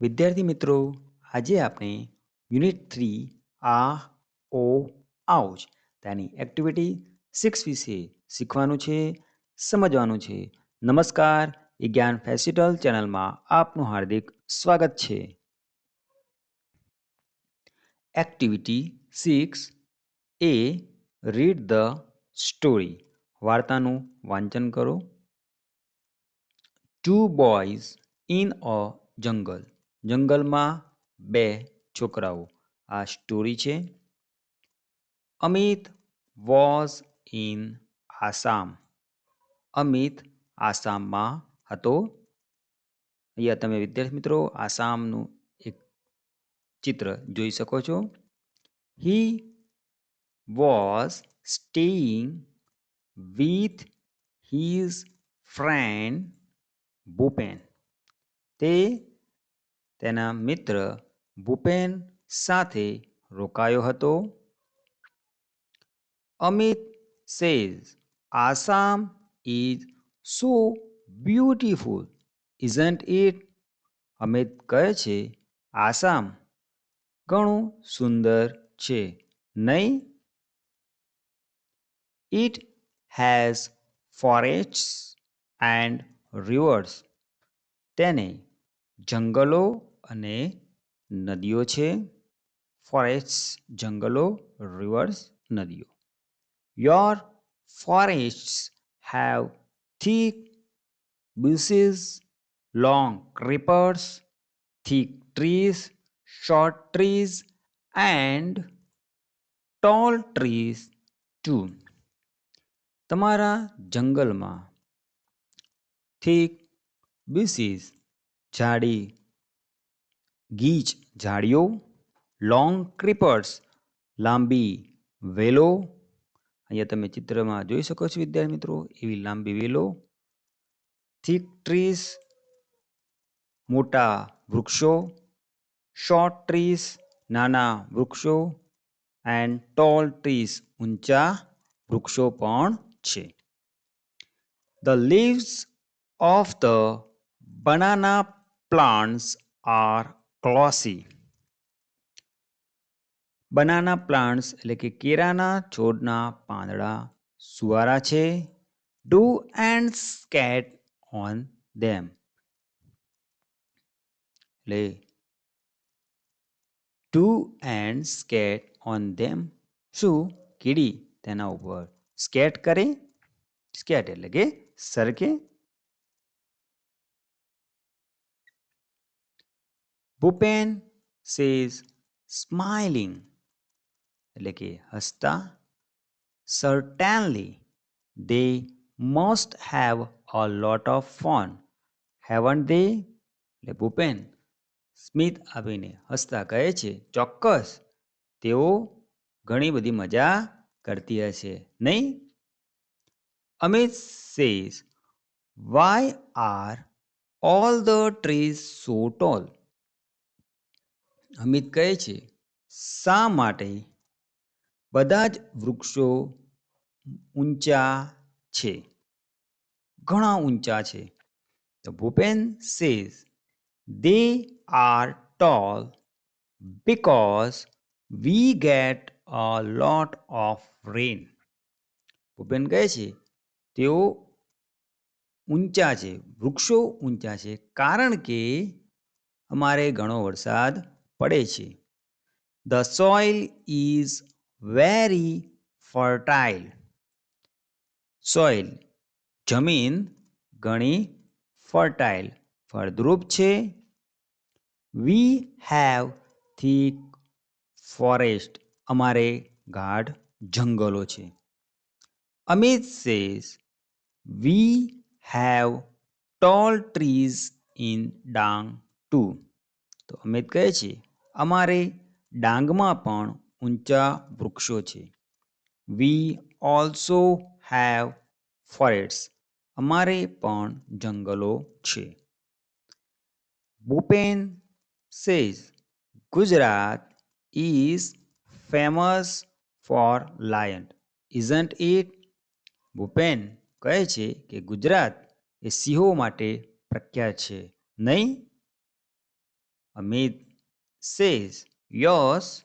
વિદ્યાર્થી મિત્રો, આજે આપણે યુનિટ 3 આ ઓ આઉચ તેની એક્ટિવિટી 6 વિશે શીખવાનું છે, સમજવાનું છે. નમસ્કાર, વિજ્ઞાન ફેસિટલ ચેનલમાં આપનું હાર્દિક સ્વાગત છે. Activity 6 A read the story. વાર્તાનું વાંચન કરો. ટુ બોયઝ ઇન અ જંગલ. જંગલમાં બે છોકરાઓ. આ સ્ટોરી છે. Amit was in Assam. અમિત આસામમાં હતો. અહીંયા તમે વિદ્યાર્થી મિત્રો આસામનું એક ચિત્ર જોઈ શકો છો. He was staying with his friend Bhupen. તે તેના મિત્ર ભૂપેન સાથે રોકાયો હતો. Amit says Assam is so beautiful isn't it. Amit કહે છે આસામ ઘણું સુંદર છે, નહીં? It has forests and rivers. તેને જંગલો અને નદીઓ છે. ફોરેસ્ટ્સ જંગલો, રિવર્સ નદીઓ. Your forests have thick bushes, long creepers, thick trees, short trees and tall trees too. તમારા જંગલમાં thick bushes જાડી ગીચ ઝાડીઓ, લોંગ ક્રીપર્સ લાંબી વેલો. અહીંયા તમે ચિત્રમાં જોઈ શકો છો વિદ્યાર્થી મિત્રો, એવી લાંબી વેલો. થીક ટ્રીઝ મોટા વૃક્ષો, શોર્ટ ટ્રીઝ નાના વૃક્ષો, એન્ડ ટોલ ટ્રીઝ ઊંચા વૃક્ષો પણ છે. The leaves of the banana plants are glossy. Banana plants એટલે કે કેળાના છોડના પાંદડા સુવારા છે. Do ants skate on them. એટલે do ants skate on them. શું કીડી તેના ઉપર સ્કેટ કરે? સ્કેટ એટલે કે સરકે. ભૂપેન સેઝ સ્માઇલિંગ એટલે કે હસતા. Certainly, they must have a lot of fun, haven't they? એટલે ભૂપેન સ્મિત આપીને હસતા કહે છે, ચોક્કસ તેઓ ઘણી બધી મજા કરતી હશે, નહીં? Amit says why are all the trees so tall? Amit કહે છે શા માટે બધા જ વૃક્ષો ઊંચા છે, ઘણા ઊંચા છે. તો Bhupen says they are tall because we get a lot of rain. Bhupen કહે છે તેઓ ઊંચા છે, વૃક્ષો ઊંચા છે કારણ કે અમારે ઘણો વરસાદ પડે છે. The soil is very fertile. Soil જમીન ઘણી ફર્ટાઇલ ફળદ્રુપ છે. We have thick forest. અમારે ગાઢ જંગલો છે. Amit says we have tall trees in Dang too. તો અમિત કહે છે અમારે ડાંગમાં પણ ઊંચા વૃક્ષો છે. We also have forests. અમારે પણ જંગલો છે. Bhupen says Gujarat is famous for lion, isn't it? Bhupen કહે છે કે ગુજરાત એ સિંહો માટે પ્રખ્યાત છે, નહીં? Amit says, yes,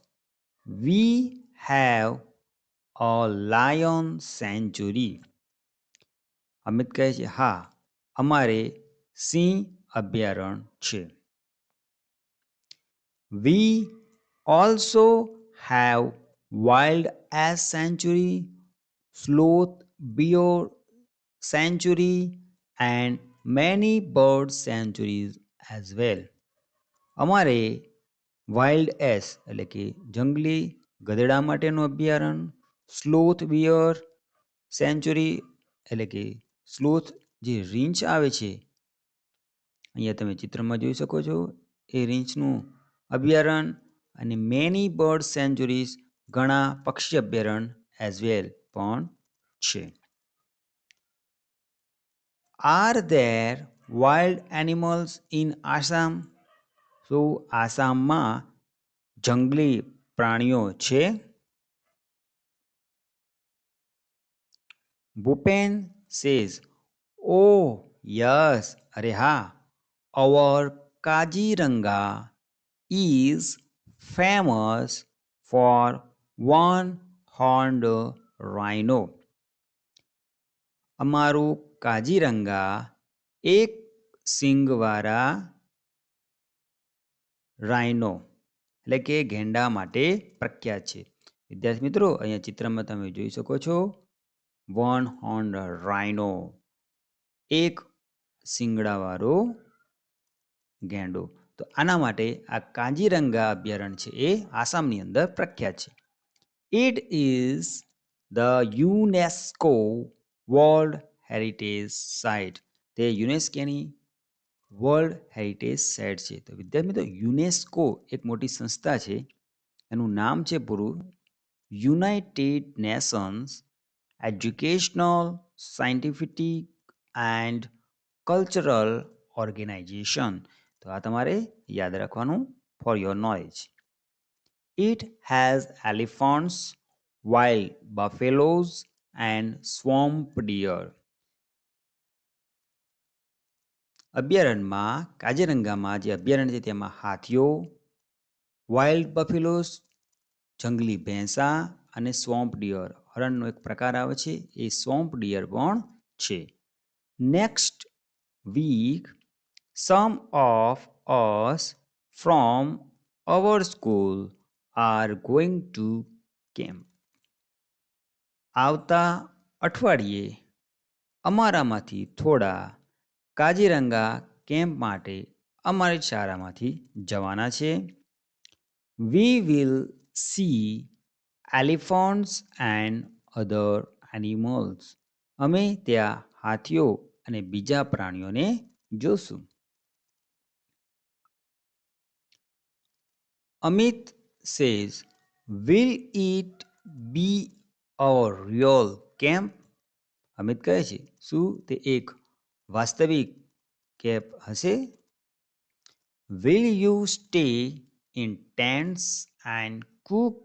we have a lion sanctuary. Amit કહે છે હા અમારે સિંહ અભયારણ્ય છે. We also have wild ass sanctuary, sloth bear sanctuary, and many bird sanctuaries as well. અમારે વાઇલ્ડ એસ એટલે કે જંગલી ગધેડા માટેનું અભયારણ્ય, સ્લોથ બિયર સેન્ચુરી એટલે કે સ્લોથ જે રીંછ આવે છે અહીંયા તમે ચિત્રમાં જોઈ શકો છો એ રીંછનું અભયારણ્ય અને મેની બર્ડ સેન્ચુરીઝ ઘણા પક્ષી અભયારણ્ય એઝ વેલ પણ છે. Are there wild animals in Assam? શું આસામમાં જંગલી પ્રાણીઓ છે? ભૂપેન સેઝ, ઓ યસ, અરે હા, અવર Kaziranga is famous for one-horned rhino. અમારું કાજીરંગા એક સિંગવાળા રાઇનો એટલે કે ગેંડા માટે પ્રખ્યાત છે. વિદ્યાર્થી મિત્રો અહીંયા ચિત્રમાં તમે જોઈ શકો છો વન હોર્ન રાઇનો એક સિંગડાવાળો ગેંડો. તો આના માટે આ કાજીરંગા અભયારણ્ય છે એ આસામની અંદર પ્રખ્યાત છે. It is the UNESCO world heritage site. તે યુનેસ્કોની વર્લ્ડ હેરિટેજ સાઇટ છે. તો વિદ્યાર્થી મિત્રો યુનેસ્કો એક મોટી સંસ્થા છે એનું નામ છે પૂરું united nations educational scientific and cultural organization. તો આ તમારે યાદ રાખવાનું for your knowledge. It has elephants, wild buffaloes and swamp deer. અભયારણ્યમાં કાજીરંગામાં જે અભયારણ્ય છે તેમાં હાથીઓ, વાઇલ્ડ બફેલોઝ જંગલી ભેંસા અને સ્વોમ્પ ડિયર હરણનો એક પ્રકાર આવે છે એ સ્વોમ્પ ડિયર પણ છે. Next week some of us from our school are going to camp. આવતા અઠવાડિયે અમારામાંથી થોડા કાજીરંગા કેમ્પ માટે અમારી શાળામાંથી જવાના છે. We will see elephants and other animals. અમે ત્યાં હાથીઓ અને બીજા પ્રાણીઓને જોશું. Amit says, will it be a real camp? Amit કહે છે શું તે એક વાસ્તવિક કેમ્પ હશે? Will you stay in tents and cook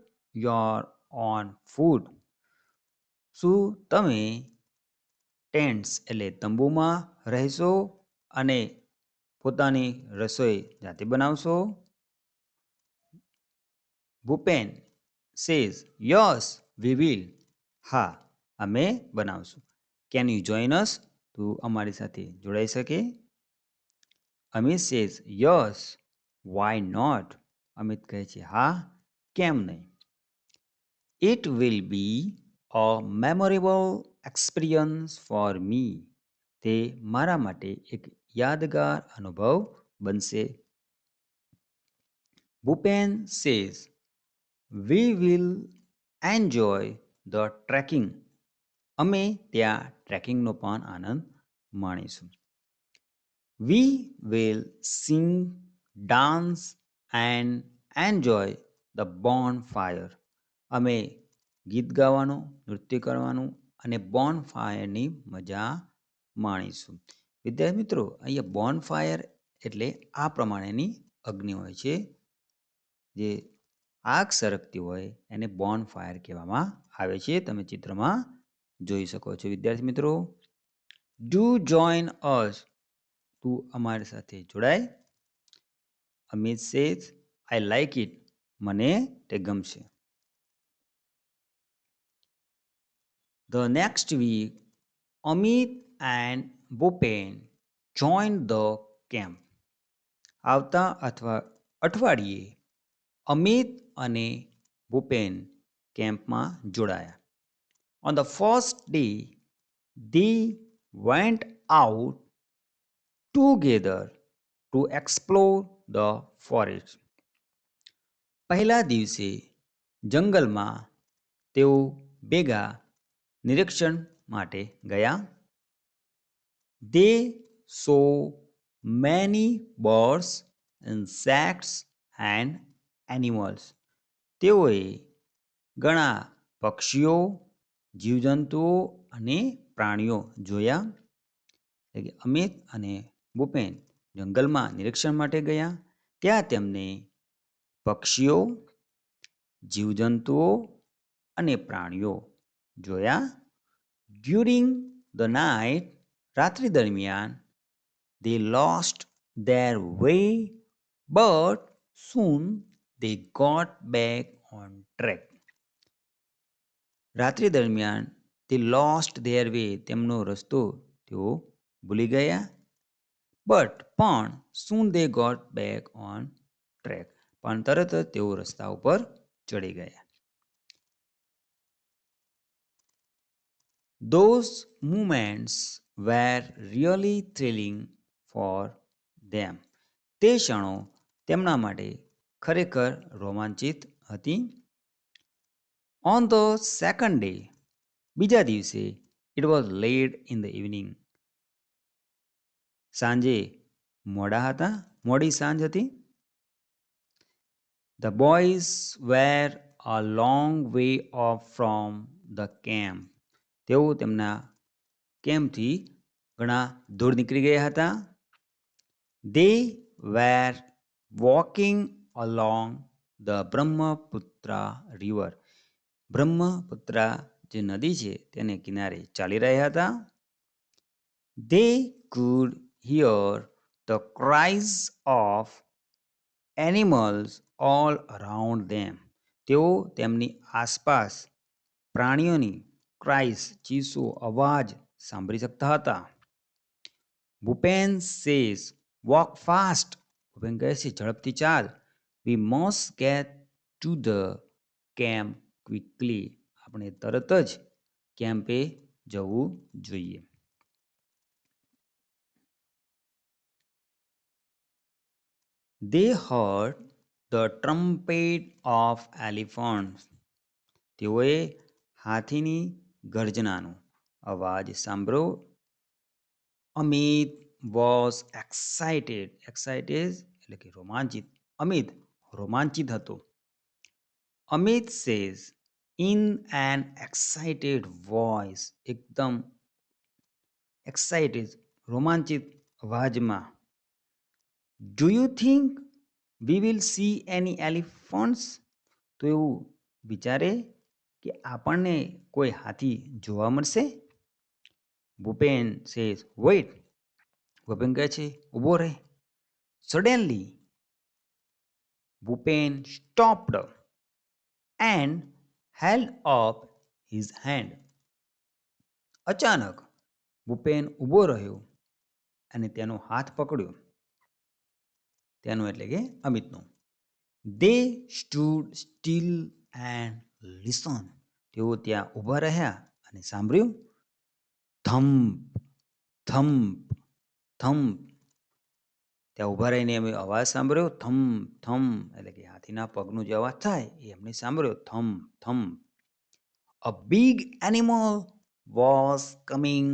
your own food? શું તમે ટેન્ટ્સ એટલે તંબુમાં રહેશો અને પોતાની રસોઈ જાતે બનાવશો? Bhupen says, yes we will. હા અમે બનાવશું. Can you join us? તું અમારી સાથે જોડાઈ શકે? Amit says, yes why not. Amit કહે છે હા કેમ નહીં. It will be a memorable experience for me. તે મારા માટે એક યાદગાર અનુભવ બનશે. Bhupen says, we will enjoy the trekking. અમે ત્યાં ટ્રેકિંગનો પણ આનંદ માણીશું. We will sing, dance and enjoy the bonfire. અમે ગીત ગાવાનું, નૃત્ય કરવાનું અને બોનફાયરની મજા માણીશું. વિદ્યાર્થી મિત્રો અહીંયા બોનફાયર એટલે આ પ્રમાણેની અગ્નિ હોય છે જે આગ સળગતી હોય એને બોનફાયર કહેવામાં આવે છે. તમે ચિત્રમાં જોઈ શકો છો. વિદ્યાર્થી મિત્રો ડુ જોઈન અસ. તું અમારી સાથે જોડાય. Amit says, I like it. મને તે ગમશે. The next week, Amit and Bhupen joined the camp. આવતા અઠવાડિયે અમિત અને ભૂપેન કેમ્પમાં જોડાયા. On the first day, they went out together to explore the forest. પહેલા દિવસે જંગલમાં તેઓ ભેગા નિરીક્ષણ માટે ગયા. They saw many birds, insects and animals. તેઓએ ઘણા પક્ષીઓ, જીવજંતુઓ અને પ્રાણીઓ જોયા. એટલે કે અમિત અને ભૂપેન જંગલમાં નિરીક્ષણ માટે ગયા. ત્યાં તેમને પક્ષીઓ, જીવજંતુઓ અને પ્રાણીઓ જોયા. ડ્યુરિંગ ધ નાઇટ, રાત્રિ દરમિયાન, they lost their way, but soon they got back on track. રાત્રિ દરમિયાન they lost their way, તેમનો રસ્તો તેઓ ભૂલી ગયા. પણ soon they got back on track, પણ તરત જ તેઓ રસ્તા ઉપર ચડી ગયા. Those moments were really thrilling for them. તે ક્ષણો તેમના માટે ખરેખર રોમાંચિત હતી. On the second day, બીજા દિવસે, it was late in the evening. સાંજે મોડી સાંજ હતી. The boys were a long way off from the camp. તેઓ તેમના કેમ્પથી ઘણા દૂર નીકળી ગયા હતા. They were walking along the Brahmaputra river. Brahmaputra જે નદી છે તેને કિનારે ચાલી રહ્યા હતા. They could hear the cries of animals all around them. તેઓ તેમની આસપાસ પ્રાણીઓની ક્રાઇસ, ચીસો, અવાજ સાંભળી શકતા હતા. Bhupen says, walk fast. Bhupen કહે છે ઝડપથી ચાલ. We must get to the camp quickly. આપણે તરત જ કેમ્પે જવું જોઈએ. They heard the trumpet of elephants. તેઓએ હાથીની ગર્જનાનો અવાજ સાંભળ્યો. Amit was excited. Excited એટલે કે રોમાંચિત. અમિત રોમાંચિત હતો. Amit says in an excited voice, એકદમ excited રોમાંચિત અવાજમાં, Do you think we will see any elephants? તો એવું વિચારે કે આપણને કોઈ હાથી જોવા મળશે? Bhupen says, wait. ભૂપેન કહે છે ઊભો રહે. Suddenly, Bhupen stopped and held up his hand. અચાનક ભૂપેન ઊભો રહ્યો અને તેનો હાથ પકડ્યો. તેનો એટલે કે અમિતનો. They stood still and listened. તેઓ ત્યાં ઊભા રહ્યા અને સાંભળ્યું. થમ્પ થમ્પ થમ્પ. ત્યાં ઊભા રહીને એમ અવાજ સાંભળ્યો. થમ્પ થમ્પ એટલે કે હાથીના પગનો જે અવાજ થાય એ એમણે સાંભળ્યો. થમ્પ થમ્પ. A big animal was coming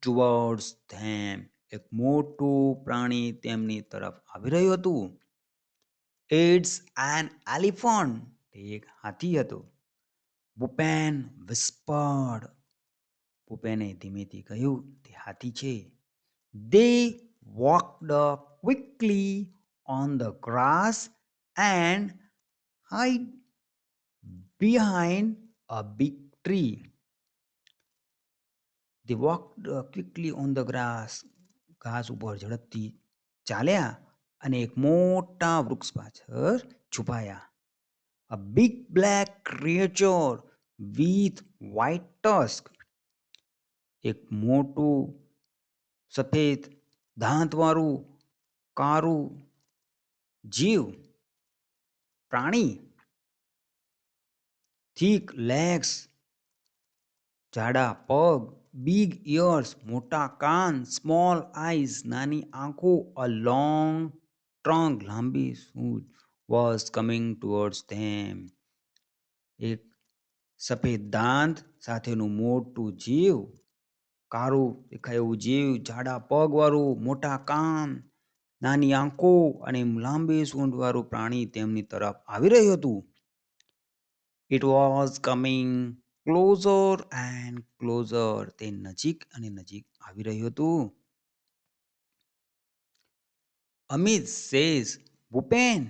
towards them. એક મોટું પ્રાણી તેમની તરફ આવી રહ્યું હતું. It's an elephant. એક હાથી હતો. ભૂપેન whispered. ભૂપેને ધીમેથી કહ્યું તે હાથી છે. They walked quickly on the grass and hid behind a big tree. They walked quickly on the grass. ઘાસ ઉપર ઝડપથી ચાલ્યા અને એક મોટા વૃક્ષ પાછળ છુપાયા. A big black creature with white tusk. એક મોટું સફેદ દાંતવાળું કાળું જીવ પ્રાણી. thick legs જાડા પગ, big ears મોટા કાન, small eyes નાની આંખો, a long trunk લાંબી સૂંઢ was coming towards them. એક સફેદ દાંત સાથેનું મોટું જીવ, કાળું દેખાય એવું જીવ, જાડા પગ વાળું, મોટા કાન, નાની આંખો અને લાંબી સૂંઢ વાળું પ્રાણી તેમની તરફ આવી રહ્યું હતું. It was coming closer and closer. તે નજીક અને નજીક આવી રહ્યું હતું. Amit says, Bhupen,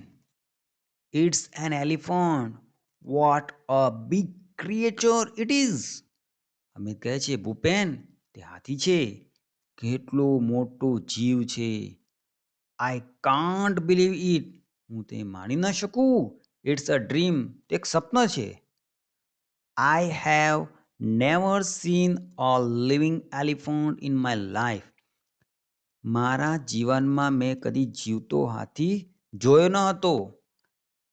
it's an elephant. What a big creature it is. Amit કહે છે, ભૂપેન, તે હાથી છે. કેટલો મોટો જીવ છે. I can't believe it. હું તે માની ન શકું. It's a dream. તે એક સ્વપ્ન છે. I have never seen a living elephant in my life. મારા જીવનમાં મેં કદી જીવતો હાથી જોયો ન હતો.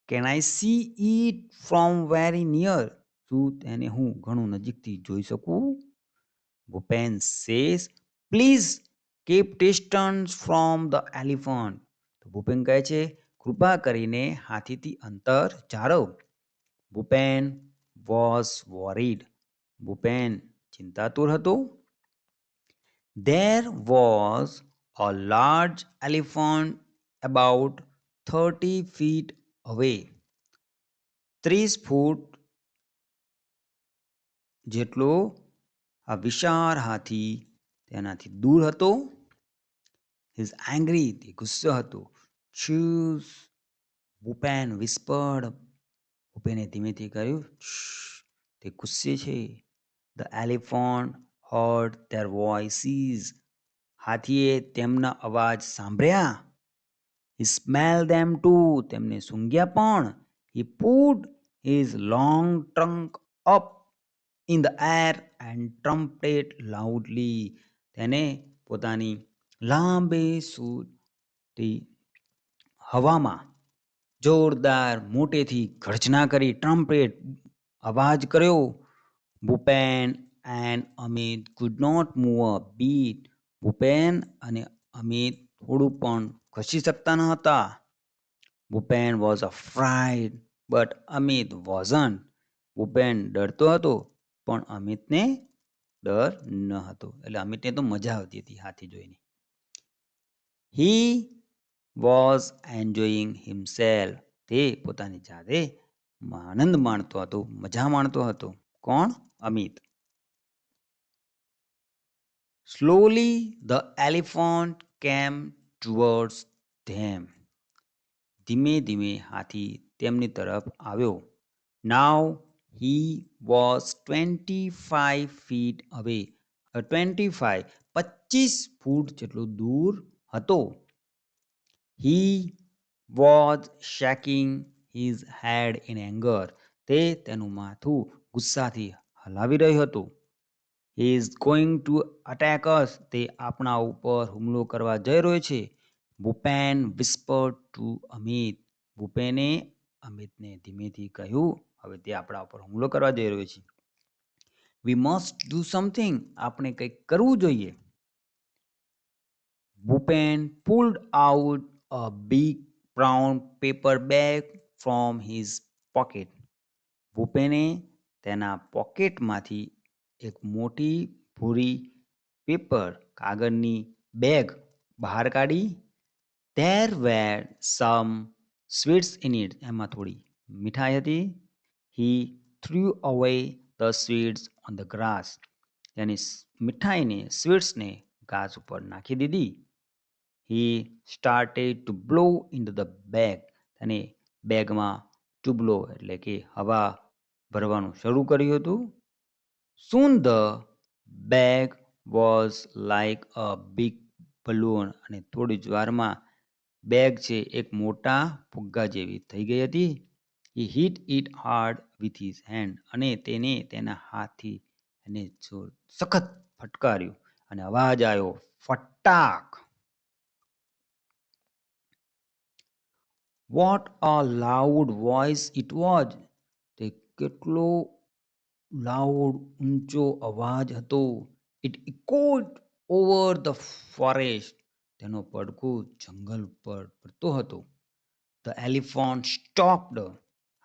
Can I see it from very near? શું તેને હું ઘણું નજીકથી જોઈ શકું? Bhupen says, Please keep distance from the elephant. તો ભૂપેન કહે છે, કૃપા કરીને હાથીથી અંતર જાળવ. Bhupen was worried. ભૂપેન ચિંતાતુર હતો. There was a large elephant about 30 feet away. 30 ફૂટ જેટલો આ વિશાળ હાથી તેનાથી દૂર હતો. He's angry. તે ગુસ્સો હતો. Choose. ભૂપેન whispered. ભૂપેને ધીમેથી કહ્યું, તે ગુસ્સે છે. The elephant heard their voices. હાથીએ તેમના અવાજ સાંભળ્યા. He smelled them too. તેમને સૂંઘ્યા પણ. He put his long trunk up in the air and trumpeted loudly. તેને પોતાની લાંબી સૂંઢથી હવામાં જોરદાર મોટેથી ગર્જના કરી, ટ્રમ્પેટ અવાજ કર્યો. Bhupen and Amit could not move a beat. Bhupen અને અમિત થોડું પણ ખસી શકતા ન હતા. Bhupen was afraid, but Amit wasn't. Bhupen ડરતો હતો પણ અમિતને ડર ન હતો. એટલે અમિતને તો મજા આવતી હતી હાથી જોઈને. He was enjoying himself. તે પોતાની જાતે આનંદ માણતો હતો, મજા માણતો હતો. કોણ? Amit. Slowly the elephant came towards them. ધીમે ધીમે હાથી તેમની તરફ આવ્યો. Now he was 25 feet away. 25 ફૂટ જેટલો દૂર હતો. He was shaking his head in anger. તે તેનું માથું ગુસ્સાથી હલાવી રહ્યો હતો. He is going to attack us. તે આપણા ઉપર હુમલો કરવા જઈ રહ્યો છે. Bhupen whispered to Amit. ભૂપેને અમિતને ધીમેથી કહ્યું, હવે તે આપણા ઉપર હુમલો કરવા જઈ રહ્યો છે. We must do something. આપણે કંઈક કરવું જોઈએ. Bhupen pulled out a big brown paper bag from his pocket. ભૂપેને તેના પોકેટમાંથી એક મોટી ભૂરી પેપર કાગળની બેગ બહાર કાઢી. There were some sweets in it. એમાં થોડી મીઠાઈ હતી. He threw away the sweets on the grass. તેની મીઠાઈને સ્વીટ્સને ઘાસ ઉપર નાખી દીધી. He started to blow into the bag. તેને બેગમાં to blow એટલે કે હવા ભરવાનું શરૂ કર્યું હતું. Soon the bag was like a big balloon. અને થોડી જ વારમાં બેગ છે એક મોટા ફુગ્ગા જેવી થઈ ગઈ હતી. He hit it hard with his hand અને તેને તેના હાથથી એને સખત ફટકાર્યું અને અવાજ આવ્યો ફટાક. What a loud voice it was. તે કેટલો લાઉડ ઊંચો અવાજ હતો. It echoed over the forest. તેનો પડઘો જંગલ પર પડતો હતો. The elephant stopped.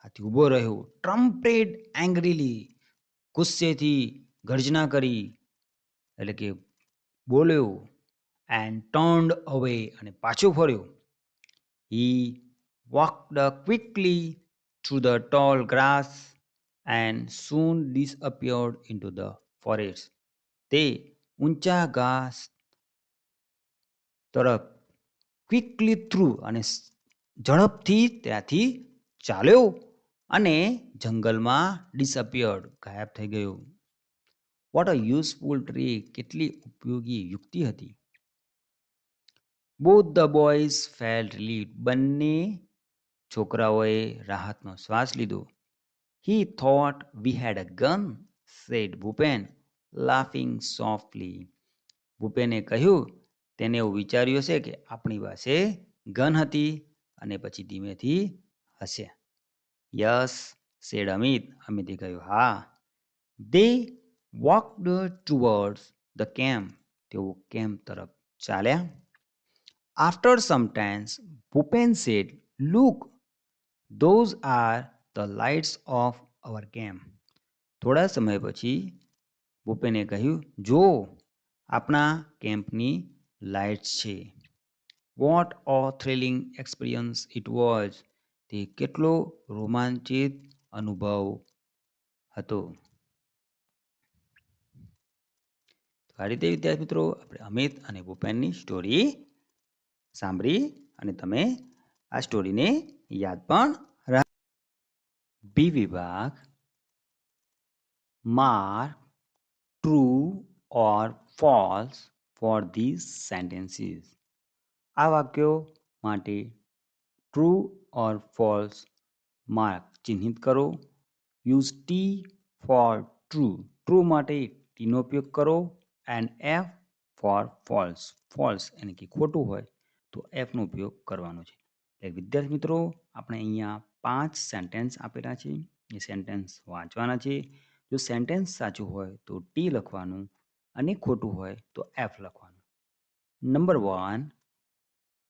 હાથી ઊભો રહ્યો. Trumped angrily. ગુસ્સેથી ગર્જના કરી એટલે કે બોલ્યો. And turned away અને પાછો ફર્યો. He walked quickly through the tall grass and soon disappeared into the forest. તે ઊંચા ઘાસ તરફ ક્વિકલી થ્રુ અને ઝડપથી ત્યાંથી ચાલ્યો અને જંગલમાં ડિસઅપિયર્ડ ગાયબ થઈ ગયો. What a useful trick. કેટલી ઉપયોગી યુક્તિ હતી. Both the boys felt relieved. બંને છોકરાઓએ રાહતનો શ્વાસ લીધો. He thought we had a gun, said Bhupen, laughing softly. ભૂપેને કહ્યું તેને એવું વિચાર્યું હશે કે આપણી પાસે ગન હતી અને પછી ધીમેથી હસ્યા. Yes, said Amit. અમિતે કહ્યું હા. They walked towards the camp. તેઓ કેમ્પ તરફ ચાલ્યા. After some time, Bhupen said, Look, those are the lights of our camp. થોડા સમય પછી ભૂપેને કહ્યું જો આપણા કેમ્પની લાઇટ્સ છે. What a thrilling experience it was. તે કેટલો રોમાંચિત અનુભવ હતો. આ રીતે વિદ્યાર્થી મિત્રો આપણે અમિત અને ભૂપેનની સ્ટોરી સાંભળી અને તમે આ સ્ટોરીને યાદ પણ રાખ. બી વિભાગ mark true or false for this sentences. આ વાક્યો માટે ટ્રુ ઓર ફોલ્સ માર્ક ચિહ્નિત કરો. Use T for true. True માટે ટીનો ઉપયોગ કરો. And F for false. False એટલે કે ખોટું હોય તો એફનો ઉપયોગ કરવાનો છે. એટલે વિદ્યાર્થી મિત્રો આપણે અહીંયા 5 સેન્ટેન્સ આપેલા છે. એ સેન્ટેન્સ વાંચવાના છે. જો સેન્ટેન્સ સાચું હોય તો ટી લખવાનું અને ખોટું હોય તો એફ લખવાનું. Number 1,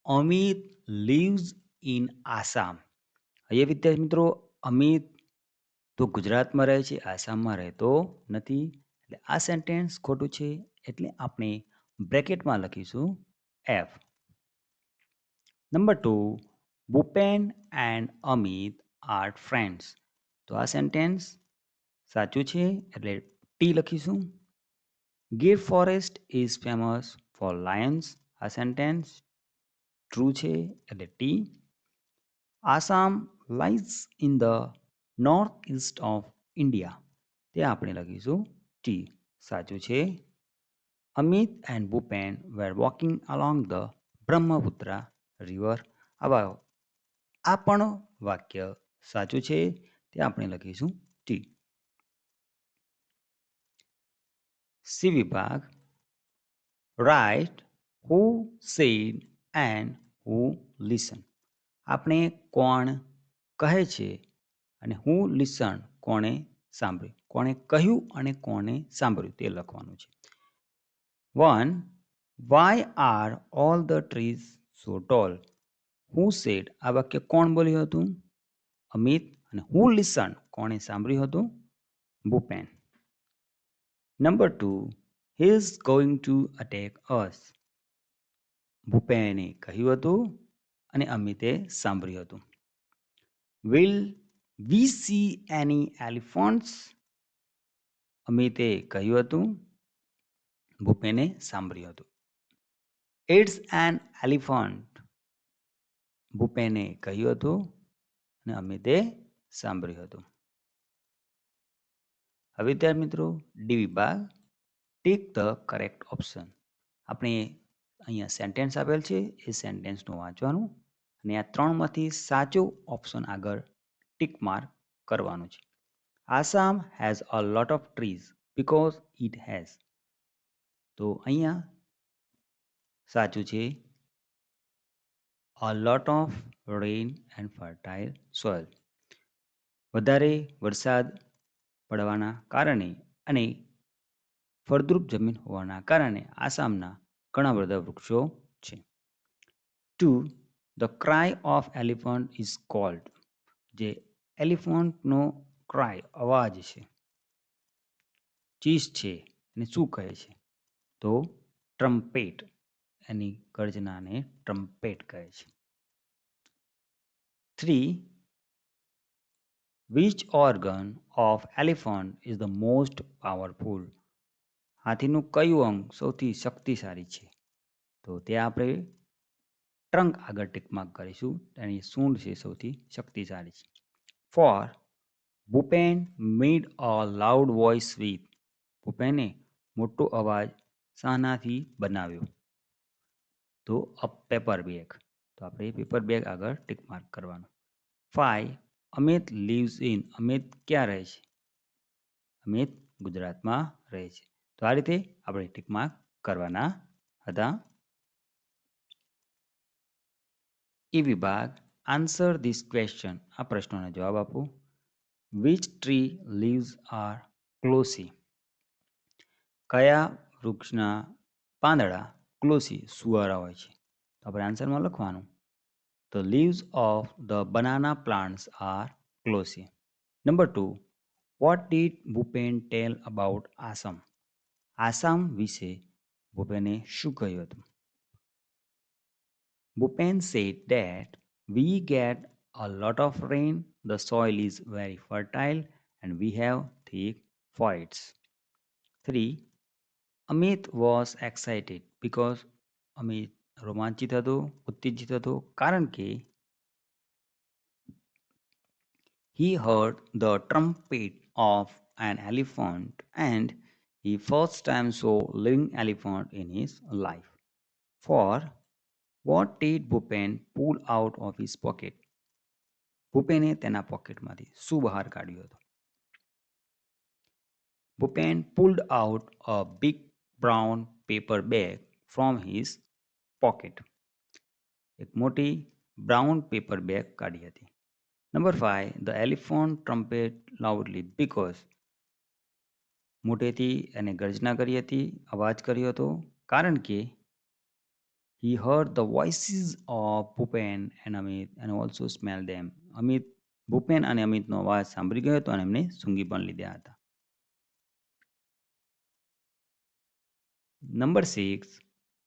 Amit lives in Assam. અહીંયા વિદ્યાર્થી મિત્રો અમિત તો ગુજરાતમાં રહે છે, આસામમાં રહેતો નથી. એટલે આ સેન્ટેન્સ ખોટું છે. એટલે આપણે બ્રેકેટમાં લખીશું F. Number 2, Bhupen and Amit are friends. તો આ સેન્ટેન્સ સાચું છે એટલે ટી લખીશું. Gir forest is famous for lions. આ સેન્ટેન્સ ટ્રુ છે એટલે T. Assam lies in the north east of India. તે આપણે લખીશું ટી. સાચું છે. Amit and Bhupen were walking along the Brahmaputra river. આ પણ વાક્ય સાચું છે. તે આપણે લખીશું ટી. સી વિભાગ right who said and who listen. આપણે કોણ કહે છે અને હું લિસન કોણે સાંભળ્યું. કોણે કહ્યું અને કોણે સાંભળ્યું તે લખવાનું છે. 1, why are all the trees so tall. Who said આ વાક્ય કોણ બોલ્યું હતું? અમિત. અને હું લિસન કોણે સાંભળ્યું હતું? Bhupen. Number 2, he is going to attack us. ભૂપેને કહ્યું હતું અને અમિતે સાંભળ્યું હતું. Will we see any elephants? અમિતે કહ્યું હતું, ભૂપેને સાંભળ્યું હતું. It's an elephant. ભૂપેને કહ્યું હતું અને અમિતે સાંભળ્યું હતું. હવે વિદ્યાર્થી મિત્રો ડી વિભાગ ટેક ધ કરેક્ટ ઓપ્શન. આપણે અહીંયા સેન્ટેન્સ આપેલ છે એ સેન્ટેન્સનું વાંચવાનું અને આ ત્રણમાંથી સાચો ઓપ્શન આગળ ટિક માર્ક કરવાનું છે. Assam has a lot of trees because it has. તો અહીંયા સાચું છે a lot of rain and fertile soil. વધારે વરસાદ પડવાના કારણે અને ફળદ્રુપ જમીન હોવાના કારણે આસામના ઘણા બધા વૃક્ષો છે. 2. The cry of elephant is called. જે એલિફન્ટનો ક્રાય અવાજ છે ચીસ છે એને શું કહે છે તો ટ્રમ્પેટ. એની ગર્જનાને ટ્રમ્પેટ કહે છે. 3. Which organ of elephant is the most powerful? હાથીનું કયું અંગ સૌથી શક્તિશાળી છે તો તે આપણે ટ્રંક આગળ ટિક માર્ક કરીશું. તેની સૂંઢ છે સૌથી શક્તિશાળી છે. 4. ભૂપેન મેડ અ લાઉડ વોઇસ વિથ. ભૂપેને મોટો અવાજ શાનાથી બનાવ્યો તો અ પેપર બેગ. તો આપણે પેપર બેગ આગળ ટિક માર્ક કરવાનું. 5. Amit lives in. અમિત ક્યાં રહે છે અમિત ગુજરાતમાં રહે છે. તો આ રીતે આપણે ટિક માર્ક કરવાના હતા. એ વિભાગ આન્સર ધીસ ક્વેશ્ચન. આ પ્રશ્નોનો જવાબ આપો. Which tree leaves are glossy. કયા વૃક્ષના પાંદડા ક્લોસી સુવાળા હોય છે તો આપણે આન્સરમાં લખવાનું The leaves of the banana plants are glossy. Number 2. What did Bhupen tell about Assam? Assam વિશે ભૂપેને શું કહ્યું હતું? Bhupen said that we get a lot of rain, the soil is very fertile, and we have thick forests. 3. Amit was excited because Amit રોમાંચિત હતો ઉત્તેજિત હતો કારણ કે he heard the trumpet of an elephant and he first time saw living elephant in his life. 4. What did Bhupen pull out of his pocket? ભૂપેને તેના પોકેટમાંથી શું બહાર કાઢ્યું હતું? Bhupen pulled out a big brown paper bag from his pocket. એક મોટી brown paper bag કાઢી હતી. Number 5. The elephant trumpet loudly because મોટેથી એને ગર્જના કરી હતી અવાજ કર્યો હતો કારણ કે he heard the voices of Bhupen and Amit and also smelled them. Amit Bhupen અને અમિતનો અવાજ સાંભળી ગયો હતો અને એમને સૂંઘી પણ લીધા હતા. Number 6.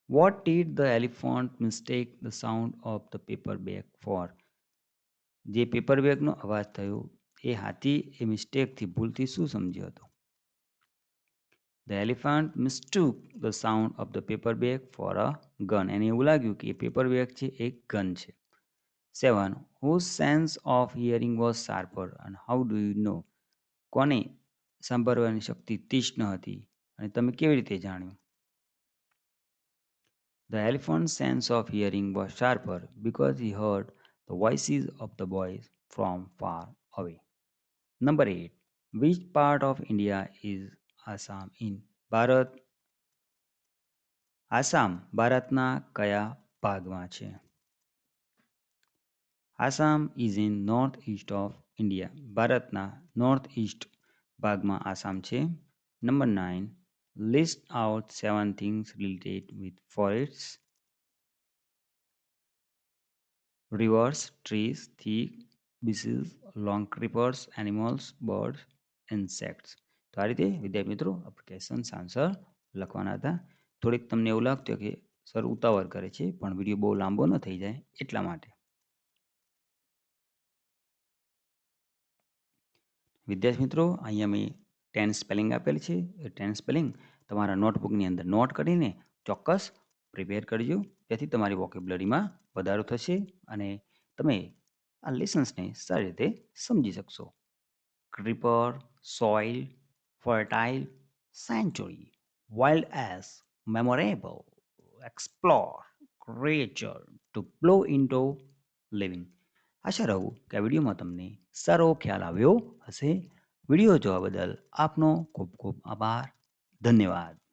What did the elephant mistake the sound of the paper bag for? જે પેપર બેગનો અવાજ થયો એ હાથી એ મિસ્ટેકથી ભૂલથી શું સમજ્યો હતો? The elephant mistook the sound of the paper bag for a gun. એને એવું લાગ્યું કે એ પેપર બેગ છે એક ગન છે. 7. Whose sense of hearing was sharper and how do you know? કોને સાંભળવાની શક્તિ તીક્ષ્ણ હતી અને તમે કેવી રીતે જાણ્યું? The elephant's sense of hearing was sharper because he heard the voices of the boys from far away. Number 8. Which part of India is Assam in? Bharat Assam ભારતના કયા ભાગમાં છે? Assam is in north east of India. ભારતના north east ભાગમાં આસામ છે. Number 9. List out 7 things related with forests. Rivers, trees, thick bushes, long creepers, animals, birds, insects. તો આ રીતે વિદ્યાર્થી મિત્રો એપ્લિકેશન આન્સર લખવાના હતા. થોડીક તમને એવું લાગતું કે સર ઉતાવળ કરે છે પણ વિડીયો બહુ લાંબો ન થઈ જાય એટલા માટે. વિદ્યાર્થી મિત્રો અહીંયા મેં 10 સ્પેલિંગ આપેલ છે. એ 10 સ્પેલિંગ તમારા નોટબુકની અંદર નોટ કરીને ચોક્કસ પ્રિપેર કરજો જેથી તમારી વોકેબ્યુલરીમાં વધારો થશે અને તમે આ લેસન્સને સારી રીતે સમજી શકશો. Creeper, soil, fertile, century, wild ass, memorable, explore creature to blow into living. આશા રહું કે આ વિડીયોમાં તમને સારો ખ્યાલ આવ્યો હશે. વિડીયો જોવા બદલ આપનો ખૂબ ખૂબ આભાર. ધન્યવાદ.